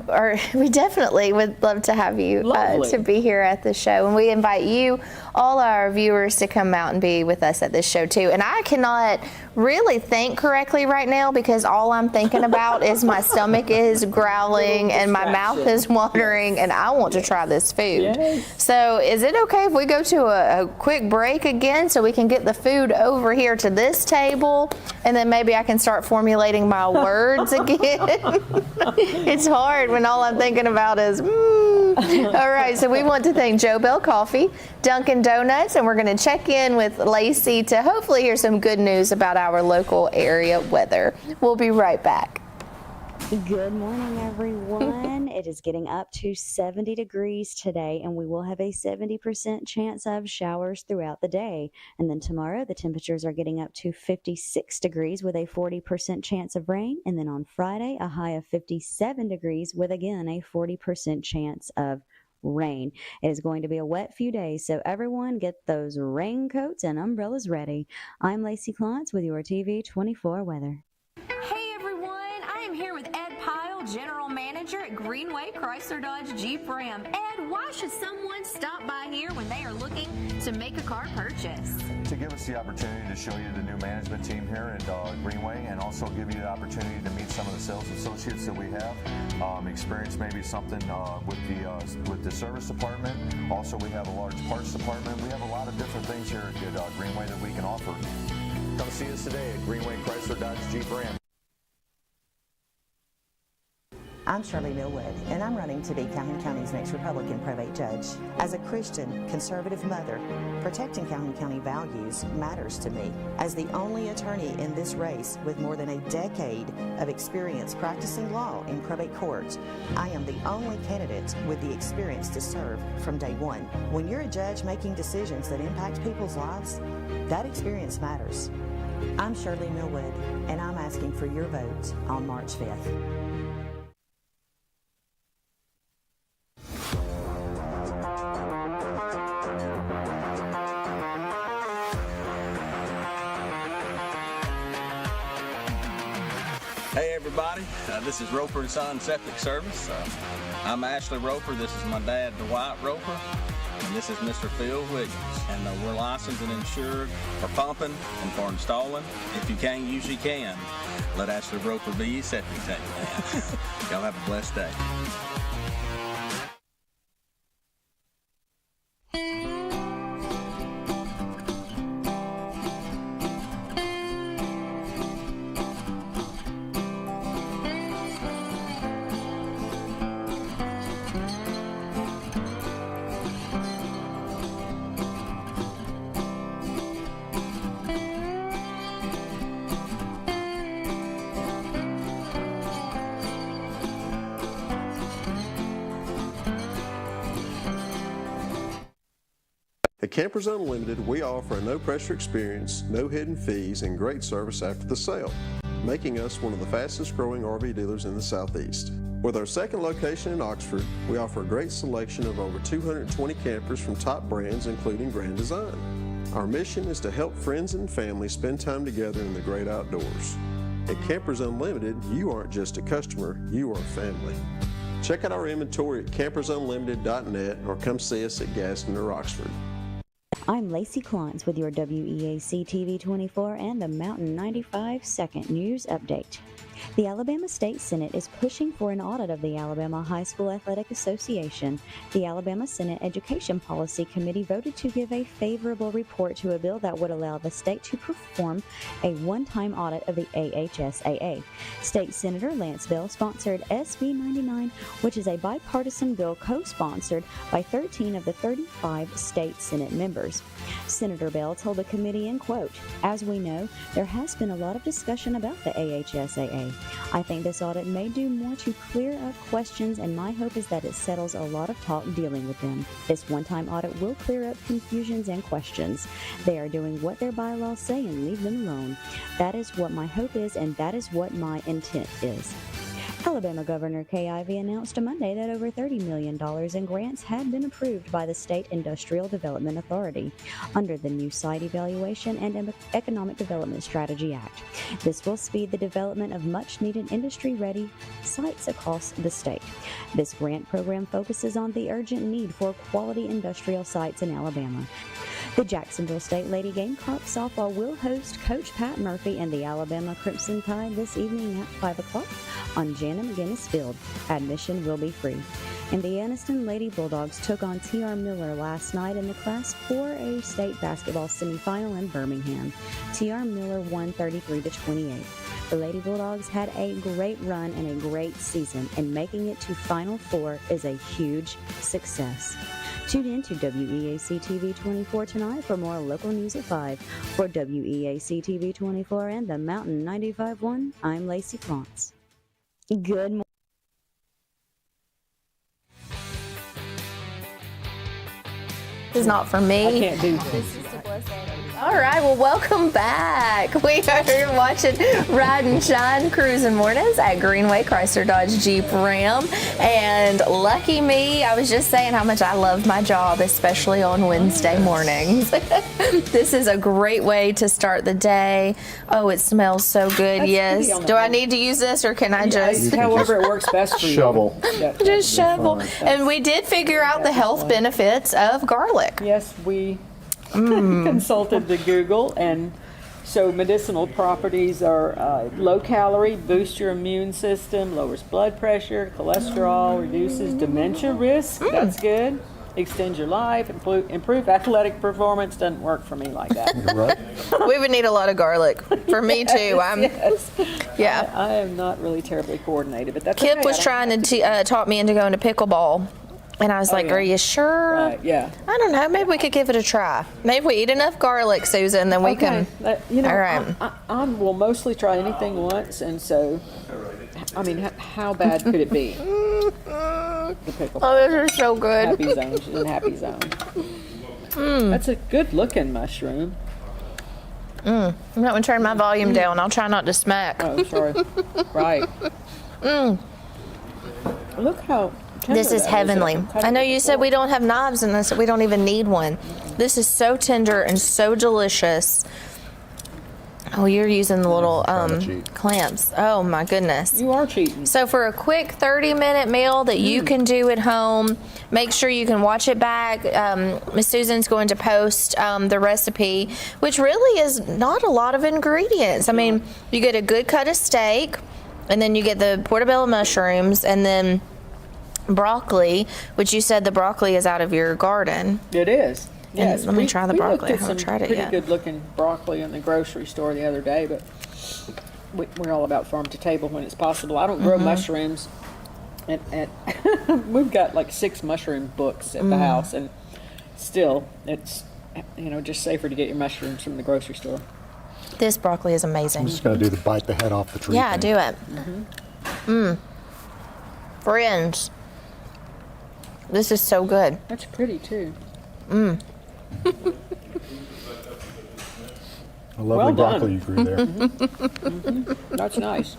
or we definitely would love to have you to be here at the show. And we invite you, all our viewers, to come out and be with us at this show too. And I cannot really think correctly right now because all I'm thinking about is my stomach is growling and my mouth is watering, and I want to try this food. So is it okay if we go to a quick break again so we can get the food over here to this table, and then maybe I can start formulating my words again? It's hard when all I'm thinking about is All right, so we want to thank Joe Bell Coffee, Dunkin' Donuts, and we're going to check in with Lacey to hopefully hear some good news about our local area weather. We'll be right back. Good morning, everyone. It is getting up to 70 degrees today, and we will have a 70% chance of showers throughout the day. And then tomorrow, the temperatures are getting up to 56 degrees with a 40% chance of rain. And then on Friday, a high of 57 degrees with, again, a 40% chance of rain. It is going to be a wet few days, so everyone get those raincoats and umbrellas ready. I'm Lacey Klontz with your TV24 weather. Hey everyone, I am here with Ed Pyle, General Manager at Greenway Chrysler Dodge Jeep Ram. Ed, why should someone stop by here when they are looking to make a car purchase? To give us the opportunity to show you the new management team here at Greenway, and also give you the opportunity to meet some of the sales associates that we have. Experience maybe something with the service department. Also, we have a large parts department. We have a lot of different things here at Greenway that we can offer. Come see us today at Greenway Chrysler Dodge Jeep Ram. I'm Shirley Millwood, and I'm running to be Calhoun County's next Republican probate judge. As a Christian, conservative mother, protecting Calhoun County values matters to me. As the only attorney in this race with more than a decade of experience practicing law in probate courts, I am the only candidate with the experience to serve from day one. When you're a judge making decisions that impact people's lives, that experience matters. I'm Shirley Millwood, and I'm asking for your vote on March 5th. Hey everybody, this is Roper & Son Septic Service. I'm Ashley Roper, this is my dad Dwight Roper, and this is Mr. Phil Wiggins. And we're licensed and insured for pumping and for installing. If you can't use, you can. Let Ashley Roper be your septic tank man. Y'all have a blessed day. At Campers Unlimited, we offer a no-pressure experience, no hidden fees, and great service after the sale, making us one of the fastest-growing RV dealers in the Southeast. With our second location in Oxford, we offer a great selection of over 220 campers from top brands, including Grand Design. Our mission is to help friends and family spend time together in the great outdoors. At Campers Unlimited, you aren't just a customer, you are family. Check out our inventory at campersunlimited.net or come see us at Gaston or Roxford. I'm Lacey Klontz with your WEAC TV24 and the Mountain 95 Second News Update. The Alabama State Senate is pushing for an audit of the Alabama High School Athletic Association. The Alabama Senate Education Policy Committee voted to give a favorable report to a bill that would allow the state to perform a one-time audit of the AHSAA. State Senator Lance Bell sponsored SB 99, which is a bipartisan bill co-sponsored by 13 of the 35 state Senate members. Senator Bell told the committee, in quote, "As we know, there has been a lot of discussion about the AHSAA. I think this audit may do more to clear up questions, and my hope is that it settles a lot of talk dealing with them. This one-time audit will clear up confusions and questions. They are doing what their bylaws say and leave them alone. That is what my hope is, and that is what my intent is." Alabama Governor Kay Ivey announced Monday that over $30 million in grants had been approved by the State Industrial Development Authority under the new Site Evaluation and Economic Development Strategy Act. This will speed the development of much-needed industry-ready sites across the state. This grant program focuses on the urgent need for quality industrial sites in Alabama. The Jacksonville State Lady Gamecocks softball will host Coach Pat Murphy and the Alabama Crimson Tide this evening at 5 o'clock on Jana McGinnis Field. Admission will be free. And the Anniston Lady Bulldogs took on T.R. Miller last night in the Class 4A state basketball semifinal in Birmingham. T.R. Miller won 33-28. The Lady Bulldogs had a great run and a great season, and making it to Final Four is a huge success. Tune in to WEAC TV 24 tonight for more local news at 5. For WEAC TV 24 and the Mountain 95.1, I'm Lacey Klontz. Good morning. This is not for me. I can't do this. All right, well, welcome back. We are watching Ride and Shine Cruising Mornings at Greenway Chrysler Dodge Jeep Ram. And lucky me, I was just saying how much I love my job, especially on Wednesday mornings. This is a great way to start the day. Oh, it smells so good. That's yes. Do I need to use this, or can I just... However it works best for you. Shovel. Just shovel. And we did figure out the health benefits of garlic. Yes, we consulted the Google, and so medicinal properties are low calorie, boosts your immune system, lowers blood pressure, cholesterol, reduces dementia risk. That's good. Extends your life, improve athletic performance. Doesn't work for me like that. You're right. We would need a lot of garlic. For me too. Yeah. I am not really terribly coordinated, but that's Kip okay. was trying to talk me into going to pickleball. And I was like, yeah. Are you sure? Right, yeah. I don't know. Maybe we could give it a try. Maybe we eat enough garlic, Susan, then we can. You know, all right. I will mostly try anything once, and so, I mean, how bad could it be? The pickle. Oh, this is so good. Happy zone. She's in happy zone. That's a good looking mushroom. I'm going to turn my volume down. I'll try not to smack. Oh, sorry. Right. Look how tender This is that heavenly. I know you said we don't have knives in this. We don't even need one. This is so tender and so delicious. Oh, you're using the little clamps. Oh my goodness. You are cheating. So for a quick 30-minute meal that you can do at home, make sure you can watch it back. Miss Susan's going to post the recipe, which really is not a lot of ingredients. I mean, you get a good cut of steak, and then you get the portobello mushrooms, and then broccoli, which you said the broccoli is out of your garden. It is. Yes, let me try the broccoli. I haven't tried it pretty yet. good looking broccoli in the grocery store the other day, but we're all about farm to table when it's possible. I don't grow mushrooms, and we've got like 6 mushroom books at the house, and still it's just safer to get your mushrooms from the grocery store. This broccoli is amazing. I'm just going to do the bite the head off the tree. Yeah, thing. do it. Friends, this is so good. That's pretty too. A lovely Well done. broccoli you grew there. That's nice.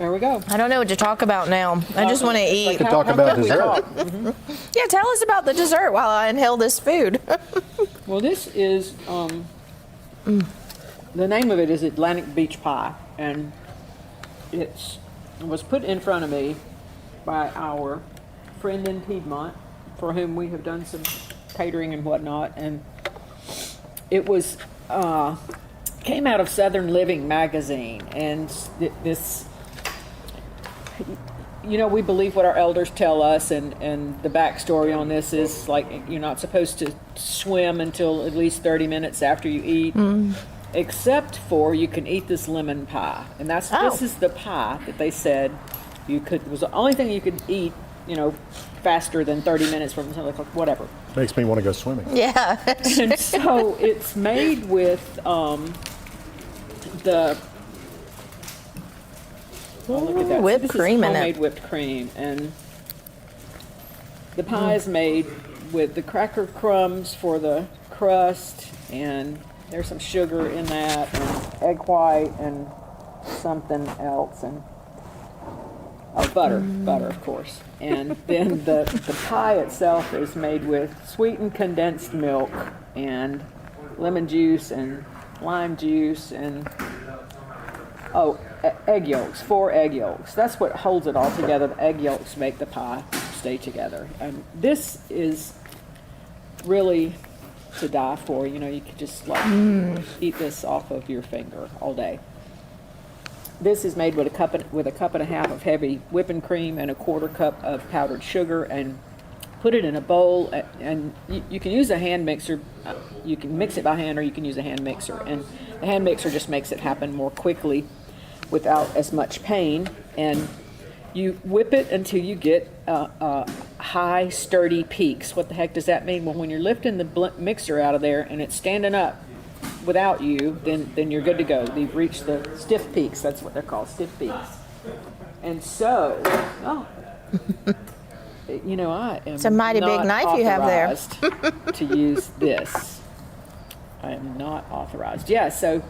There we go. I don't know what to talk about now. I just want to eat. could talk about dessert. Yeah, tell us about the dessert while I inhale this food. Well, this is, the name of it is Atlantic Beach Pie, and it was put in front of me by our friend in Piedmont, for whom we have done some catering and whatnot, and it was, came out of Southern Living magazine, and this, you know, we believe what our elders tell us, and the backstory on this is like you're not supposed to swim until at least 30 minutes after you eat, except for you can eat this lemon pie, and this is the pie that they said was the only thing you could eat, you know, faster than 30 minutes from something like whatever. Makes me want to go swimming. Yeah. And so it's made with the look at that. Whipped This cream is in it. homemade whipped cream, and the pie is made with the cracker crumbs for the crust, and there's some sugar in that, and egg white, and something else, and butter, of course. And then the pie itself is made with sweetened condensed milk and lemon juice and lime juice and egg yolks, 4 egg yolks. That's what holds it all together. The egg yolks make the pie stay together. And this is really to die for. You know, you could just like eat this off of your finger all day. This is made with a cup and a half of heavy whipping cream and a 1/4 cup of powdered sugar, and put it in a bowl. And you can use a hand mixer. You can mix it by hand, or you can use a hand mixer. And the hand mixer just makes it happen more quickly, without as much pain. And you whip it until you get high, sturdy peaks. What the heck does that mean? Well, when you're lifting the mixer out of there and it's standing up without you, then you're good to go. You've reached the stiff peaks. That's what they're called, stiff peaks. And so, you know, I am It's a mighty big knife you have there. authorized to use this. I am not authorized. Yeah, so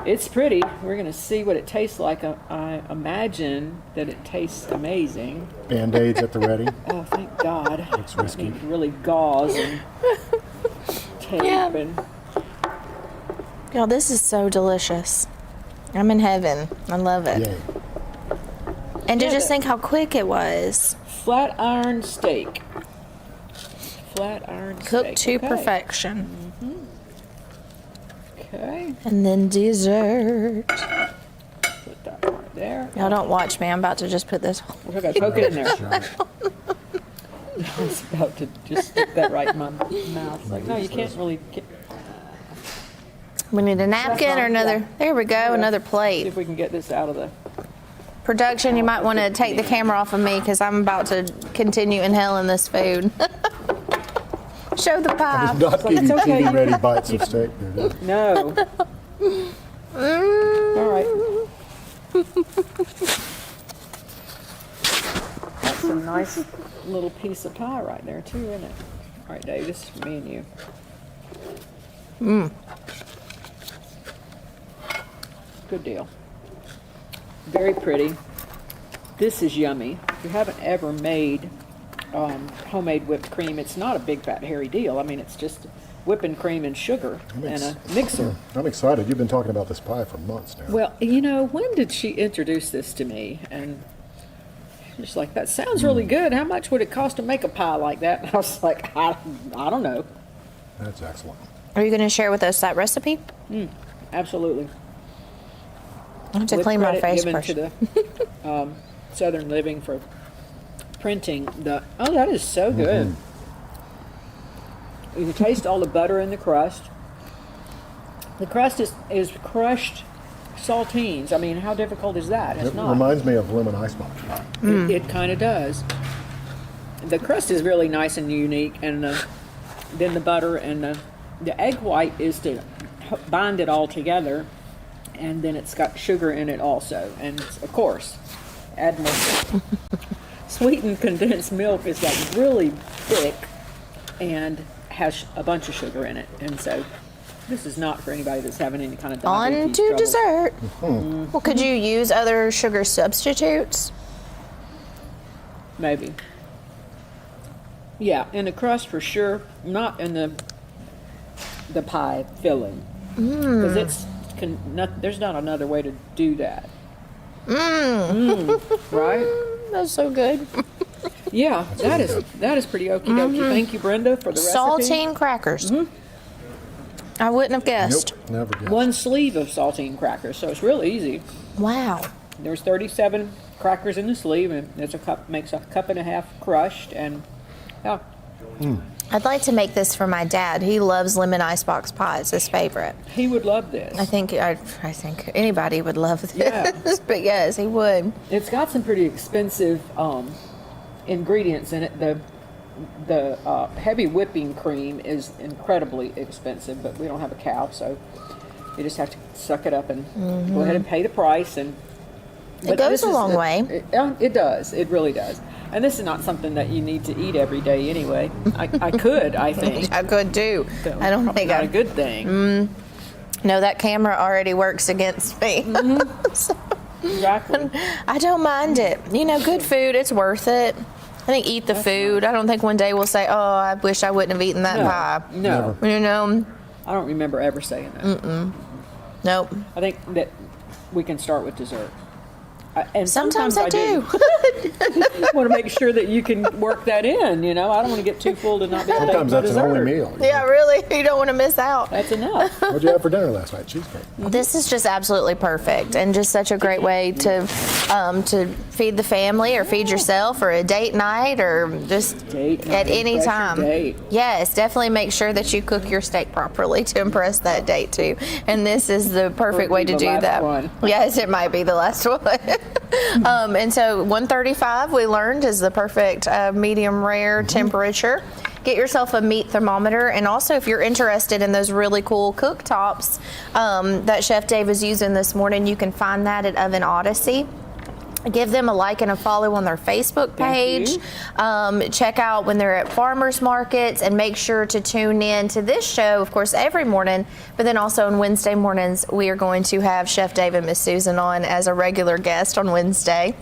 it's pretty. We're going to see what it tastes like. I imagine that it tastes amazing. Band-Aids at the ready. Oh, thank God. Looks risky. Really gauze and tape and... Y'all, this is so delicious. I'm in heaven. I love it. Yay. And to just think how quick it was. Flat iron steak. Flat iron steak. Cooked to Okay. perfection. Okay. And then dessert. Put that right there. Y'all don't watch me. I'm about to just put this. We're going to poke it in there. I was about to just stick that right in my mouth. It's like, no, you can't really get... We need a napkin or another. There we go. Another See plate. if we can get this out of the... Production, you might want to take the camera off of me because I'm about to continue inhaling this food. Show the pie. Not give you It's okay. TV-ready bites of steak. There, yeah. No. All right. That's a nice little piece of pie right there, too, isn't it? All right, Dave, this is for me and you. Good deal. Very pretty. This is yummy. If you haven't ever made homemade whipped cream, it's not a big, fat, hairy deal. I mean, it's just whipping cream and sugar and a mixer. I'm excited. You've been talking about this pie for months now. Well, you know, when did she introduce this to me? And she's like, that sounds really good. How much would it cost to make a pie like that? And I was like, I don't know. That's excellent. Are you going to share with us that recipe? Absolutely. I have to With clean my credit face given first. to the Southern Living for printing the... Oh, that is so good. You can taste all the butter in the crust. The crust is crushed saltines. I mean, how difficult is that? It's It not. reminds me of lemon ice muffin. It kind of does. The crust is really nice and unique, and then the butter and the egg white is to bind it all together, and then it's got sugar in it also. And of course, add more. Sweetened condensed milk is like really thick and has a bunch of sugar in it, and so This is not for anybody that's having any kind of On diabetes to trouble. dessert. Well, could you use other sugar substitutes? Maybe. Yeah, in the crust for sure. Not in the pie filling, because there's not another way to do that. Right? That's so good. Yeah, that is pretty okie dokie. Thank you, Brenda, for the recipe. Saltine crackers. I wouldn't have guessed. Nope, never guessed. One sleeve of saltine crackers, so it's real easy. Wow. There's 37 crackers in the sleeve, and makes a cup and a half crushed, and yeah. I'd like to make this for my dad. He loves lemon icebox pie. It's his favorite. He would love this. I think anybody would love this. Yeah. But yes, he would. It's got some pretty expensive ingredients in it. The heavy whipping cream is incredibly expensive, but we don't have a cow, so you just have to suck it up and go ahead and pay the price. And It goes a long way. It does. It really does. And this is not something that you need to eat every day anyway. I could, I think. I could too. I don't think not a good thing. No, that camera already works against me. So, Exactly. I don't mind it. Good food, it's worth it. I think eat the food. I don't think one day we'll say, oh, I wish I wouldn't have eaten that pie. No. Never. I don't remember ever saying that. Nope. I think that we can start with dessert. And Sometimes I do. want to make sure that you can work that in, I don't want to get too full to not be able to eat Sometimes that's dessert. an only meal. Yeah, really. You don't want to miss out. That's enough. What'd you have for dinner last night? Cheesecake. This is just absolutely perfect, and just such a great way to feed the family, or feed yourself, or a date night, or just at any time. Date. Yes, definitely make sure that you cook your steak properly to impress that date too. And this is the perfect way to the do last that. one. Yes, it might be the last one. And so 135 we learned is the perfect medium rare temperature. Get yourself a meat thermometer, and also if you're interested in those really cool cooktops that Chef Dave is using this morning, you can find that at Oven Odyssey. Give them a like and a follow on their Facebook page. Check out when they're at farmers markets, and make sure to tune in to this show, of course, every morning. But then also on Wednesday mornings, we are going to have Chef Dave and Miss Susan on as a regular guest on Wednesday,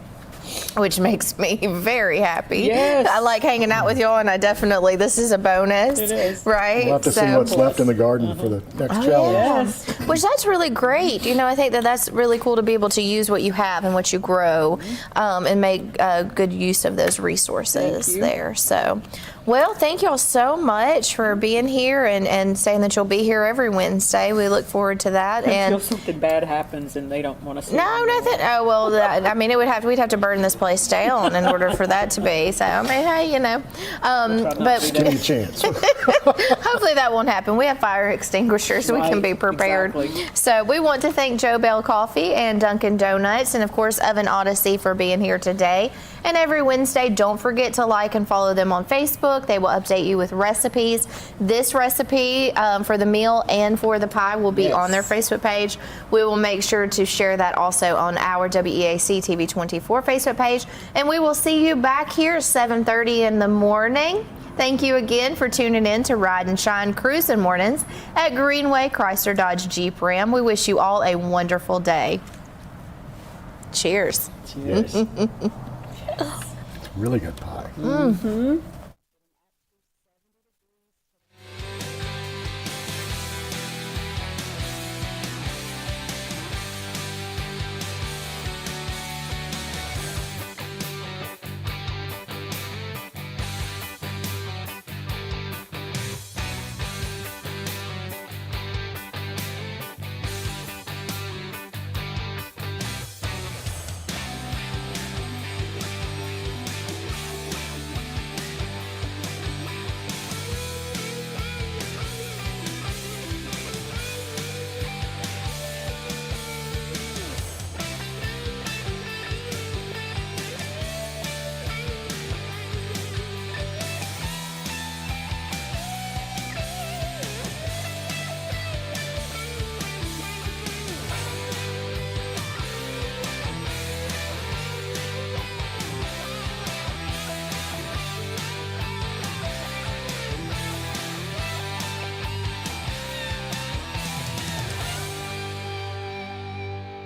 which makes me very happy. Yes. I like hanging out with y'all, and this is a bonus. It is. Right? We'll have to see what's left in the garden for the next challenge. Yes. Which that's really great. I think that's really cool to be able to use what you have and what you grow, and make good use of those resources there. So, well, thank y'all so much for being here and saying that you'll be here every Wednesday. We look forward to that. Until something bad happens and they don't want to see No, it. nothing. Oh, well, we'd have to burn this place down in order for that to be. So, hey, but Give me a chance. hopefully that won't happen. We have fire extinguishers. We can be prepared. Exactly. So we want to thank Joe Bell Coffee and Dunkin' Donuts, and of course Oven Odyssey for being here today. And every Wednesday, don't forget to like and follow them on Facebook. They will update you with recipes. This recipe for the meal and for the pie will be on their Facebook page. We will make sure to share that also on our WEAC TV24 Facebook page. And we will see you back here at 7:30 in the morning. Thank you again for tuning in to Ride and Shine Cruising Mornings at Greenway Chrysler Dodge Jeep Ram. We wish you all a wonderful day. Cheers. Cheers. Really good pie. Mm-hmm.